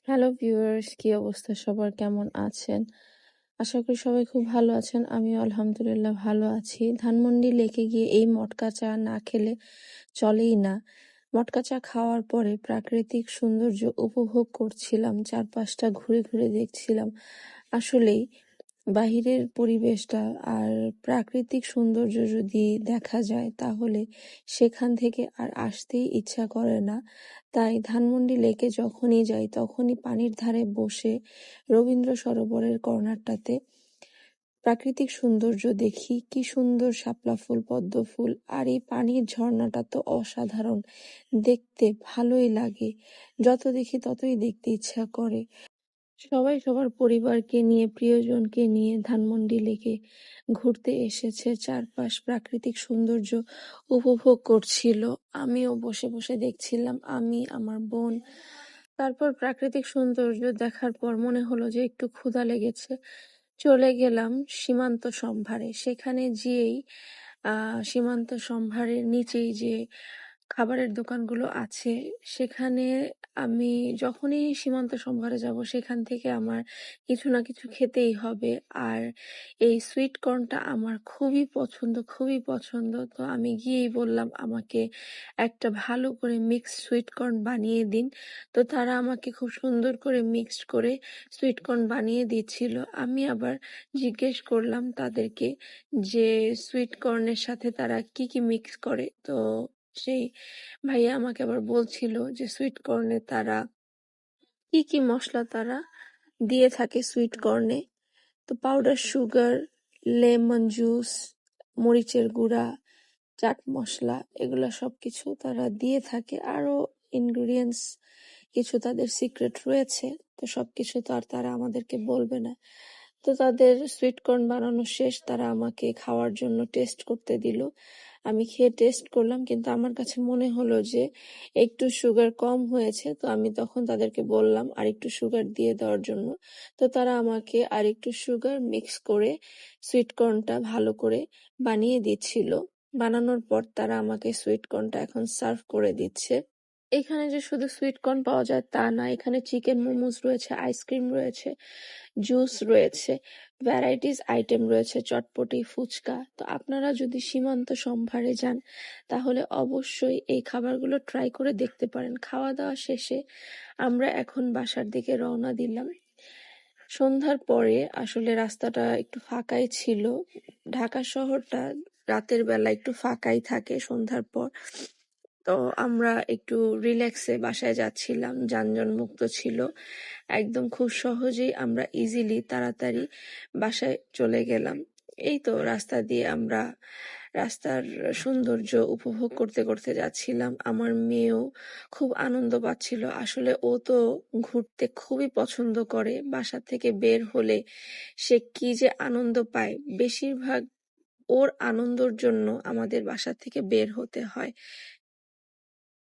Hello viewers, কি অবস্থা সবার? কেমন আছেন? আশা করি সবাই খুব ভালো আছেন। আমিও আলহামদুলিল্লাহ ভালো আছি। ধানমন্ডি লেকে গিয়ে এই মটকা চা না খেলে চলেই না। মটকা চা খাওয়ার পরে প্রাকৃতিক সৌন্দর্য উপভোগ করছিলাম, চারপাশটা ঘুরে ঘুরে দেখছিলাম। আসলেই বাহিরের পরিবেশটা আর প্রাকৃতিক সৌন্দর্য যদি দেখা যায় তাহলে সেখান থেকে আর আসতেই ইচ্ছা করে না। তাই ধানমন্ডি লেকে যখনই যাই তখনই পানির ধারে বসে রবীন্দ্র সরোবরের কর্নারটাতে প্রাকৃতিক সৌন্দর্য দেখি। কি সুন্দর শাপলা ফুল, পদ্ম ফুল, আর এই পানির ঝর্ণাটা তো অসাধারণ, দেখতে ভালোই লাগে। যত দেখি ততই দেখতে ইচ্ছা করে। সবাই সবার পরিবারকে নিয়ে, প্রিয়জনকে নিয়ে ধানমন্ডি লেকে ঘুরতে এসেছে, চারপাশ প্রাকৃতিক সৌন্দর্য উপভোগ করছিল। আমিও বসে বসে দেখছিলাম, আমি, আমার বোন। তারপর প্রাকৃতিক সৌন্দর্য দেখার পর মনে হলো যে একটু ক্ষুধা লেগেছে। চলে গেলাম সীমান্ত সম্ভারে। সেখানে গিয়েই সীমান্ত সম্ভারের নিচেই যে খাবারের দোকানগুলো আছে সেখানে আমি যখনই সীমান্ত সম্ভারে যাব সেখান থেকে আমার কিছু না কিছু খেতেই হবে। আর এই সুইট কর্নটা আমার খুবই পছন্দ, খুবই পছন্দ। তো আমি গিয়েই বললাম আমাকে একটা ভালো করে মিক্সড সুইট কর্ন বানিয়ে দিন। তো তারা আমাকে খুব সুন্দর করে মিক্সড করে সুইট কর্ন বানিয়ে দিচ্ছিল। আমি আবার জিজ্ঞেস করলাম তাদেরকে যে সুইট কর্নের সাথে তারা কি কি মিক্স করে। তো সেই ভাইয়া আমাকে আবার বলছিল যে সুইট কর্নে তারা কি কি মশলা তারা দিয়ে থাকে সুইট কর্নে। তো পাউডার সুগার, লেমন জুস, মরিচের গুঁড়া, চাট মশলা, এগুলা সবকিছু তারা দিয়ে থাকে। আরো ইনগ্রিডিয়েন্টস কিছু তাদের সিক্রেট রয়েছে, তো সবকিছু তো আর তারা আমাদেরকে বলবে না। তো তাদের সুইট কর্ন বানানো শেষ, তারা আমাকে খাওয়ার জন্য টেস্ট করতে দিল। আমি খেয়ে টেস্ট করলাম, কিন্তু আমার কাছে মনে হলো যে একটু সুগার কম হয়েছে। তো আমি তখন তাদেরকে বললাম আর একটু সুগার দিয়ে দেওয়ার জন্য। তো তারা আমাকে আর একটু সুগার মিক্স করে সুইট কর্নটা ভালো করে বানিয়ে দিচ্ছিল। বানানোর পর তারা আমাকে সুইট কর্নটা এখন সার্ভ করে দিচ্ছে। এখানে যে শুধু সুইট কর্ন পাওয়া যায় তা না, এখানে চিকেন মোমোস রয়েছে, আইসক্রিম রয়েছে, জুস রয়েছে, ভ্যারাইটিস আইটেম রয়েছে, চটপটি, ফুচকা। তো আপনারা যদি সীমান্ত সম্ভারে যান তাহলে অবশ্যই এই খাবারগুলো ট্রাই করে দেখতে পারেন। খাওয়া দাওয়া শেষে আমরা এখন বাসার দিকে রওনা দিলাম। সন্ধ্যার পরে আসলে রাস্তাটা একটু ফাঁকাই ছিল। ঢাকা শহরটা রাতের বেলা একটু ফাঁকাই থাকে সন্ধ্যার পর। তো আমরা একটু রিল্যাক্সে বাসায় যাচ্ছিলাম, যানজট মুক্ত ছিল একদম। খুব সহজেই আমরা ইজিলি তাড়াতাড়ি বাসায় চলে গেলাম। এই তো রাস্তা দিয়ে আমরা রাস্তার সৌন্দর্য উপভোগ করতে করতে যাচ্ছিলাম। আমার মেয়েও খুব আনন্দ পাচ্ছিল। আসলে ও তো ঘুরতে খুবই পছন্দ করে। বাসা থেকে বের হলে সে কি যে আনন্দ পায়, বেশিরভাগ ওর আনন্দর জন্য আমাদের বাসা থেকে বের হতে হয়।